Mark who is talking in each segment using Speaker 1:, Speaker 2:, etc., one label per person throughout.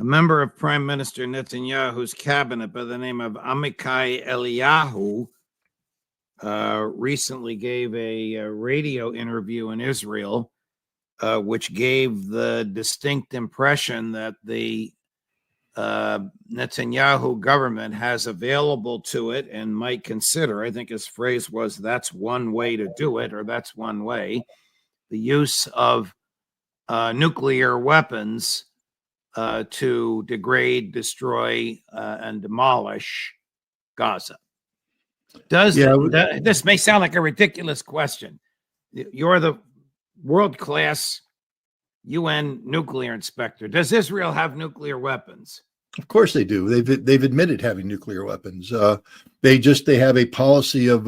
Speaker 1: A member of Prime Minister Netanyahu's cabinet by the name of Amichai Eliyahu recently gave a radio interview in Israel, which gave the distinct impression that the Netanyahu government has available to it and might consider, I think his phrase was, that's one way to do it, or that's one way, the use of nuclear weapons to degrade, destroy, and demolish Gaza. This may sound like a ridiculous question. You're the world-class UN nuclear inspector. Does Israel have nuclear weapons?
Speaker 2: Of course they do. They've admitted having nuclear weapons. They have a policy of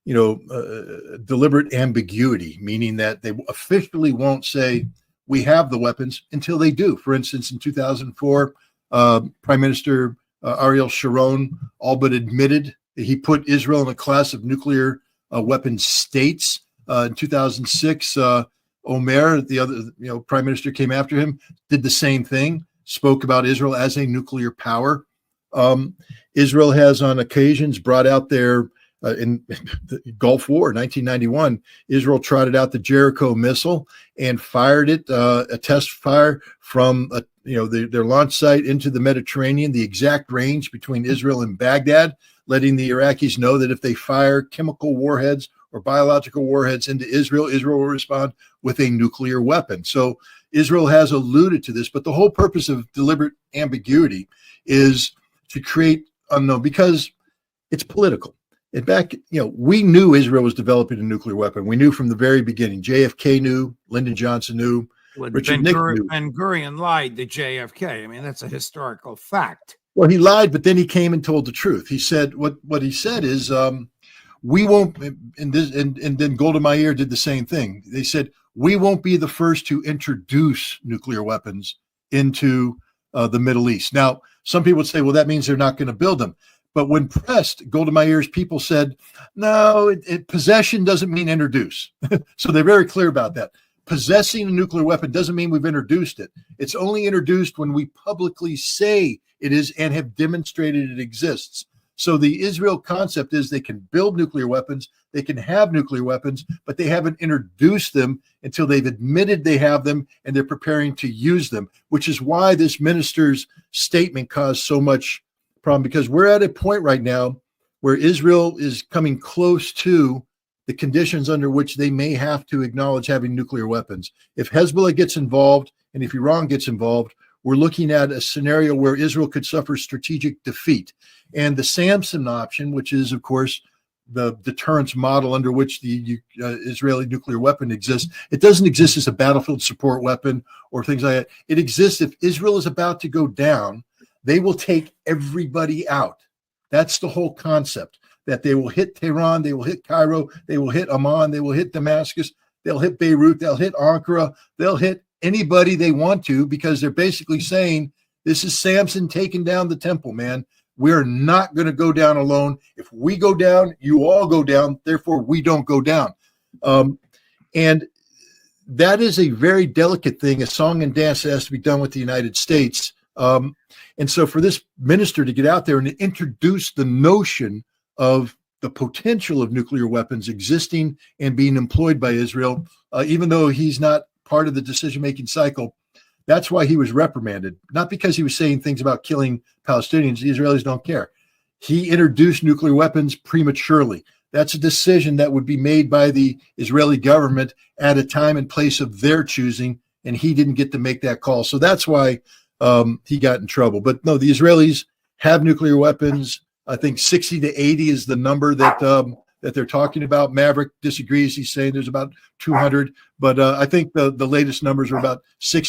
Speaker 2: deliberate ambiguity, meaning that they officially won't say we have the weapons until they do. For instance, in 2004, Prime Minister Ariel Sharon all but admitted that he put Israel in a class of nuclear weapons states. In 2006, Omer, the other prime minister, came after him, did the same thing, spoke about Israel as a nuclear power. Israel has on occasions brought out their in the Gulf War, 1991, Israel trotted out the Jericho missile and fired it, a test fire from their launch site into the Mediterranean, the exact range between Israel and Baghdad, letting the Iraqis know that if they fire chemical warheads or biological warheads into Israel, Israel will respond with a nuclear weapon. So Israel has alluded to this, but the whole purpose of deliberate ambiguity is to create unknown, because it's political. In fact, we knew Israel was developing a nuclear weapon. We knew from the very beginning. JFK knew, Lyndon Johnson knew, Richard Nixon knew. Ben-Gurion
Speaker 1: lied to JFK. I mean, that's a historical fact.
Speaker 2: Well, he lied, but then he came and told the truth. He said, what he said is, we won't, and then Golda Meir did the same thing. They said, we won't be the first to introduce nuclear weapons into the Middle East. Now, some people would say, well, that means they're not going to build them. But when pressed, Golda Meir's people said, no, possession doesn't mean introduce. So they're very clear about that. Possessing a nuclear weapon doesn't mean we've introduced it. It's only introduced when we publicly say it is and have demonstrated it exists. So the Israel concept is they can build nuclear weapons, they can have nuclear weapons, but they haven't introduced them until they've admitted they have them and they're preparing to use them, which is why this minister's statement caused so much problem, because we're at a point right now where Israel is coming close to the conditions under which they may have to acknowledge having nuclear weapons. If Hezbollah gets involved and if Iran gets involved, we're looking at a scenario where Israel could suffer strategic defeat. And the Samson option, which is, of course, the deterrence model under which the Israeli nuclear weapon exists, it doesn't exist as a battlefield support weapon or things like that. It exists if Israel is about to go down, they will take everybody out. That's the whole concept, that they will hit Tehran, they will hit Cairo, they will hit Amman, they will hit Damascus, they'll hit Beirut, they'll hit Ankara, they'll hit anybody they want to, because they're basically saying, this is Samson taking down the temple, man. We're not going to go down alone. If we go down, you all go down. Therefore, we don't go down. And that is a very delicate thing, a song and dance that has to be done with the United States. And so for this minister to get out there and to introduce the notion of the potential of nuclear weapons existing and being employed by Israel, even though he's not part of the decision-making cycle, that's why he was reprimanded. Not because he was saying things about killing Palestinians. The Israelis don't care. He introduced nuclear weapons prematurely. That's a decision that would be made by the Israeli government at a time and place of their choosing, and he didn't get to make that call. So that's why he got in trouble. But no, the Israelis have nuclear weapons. I think 60 to 80 is the number that they're talking about. Maverick disagrees. He's saying there's about 200, but I think the latest numbers are about 60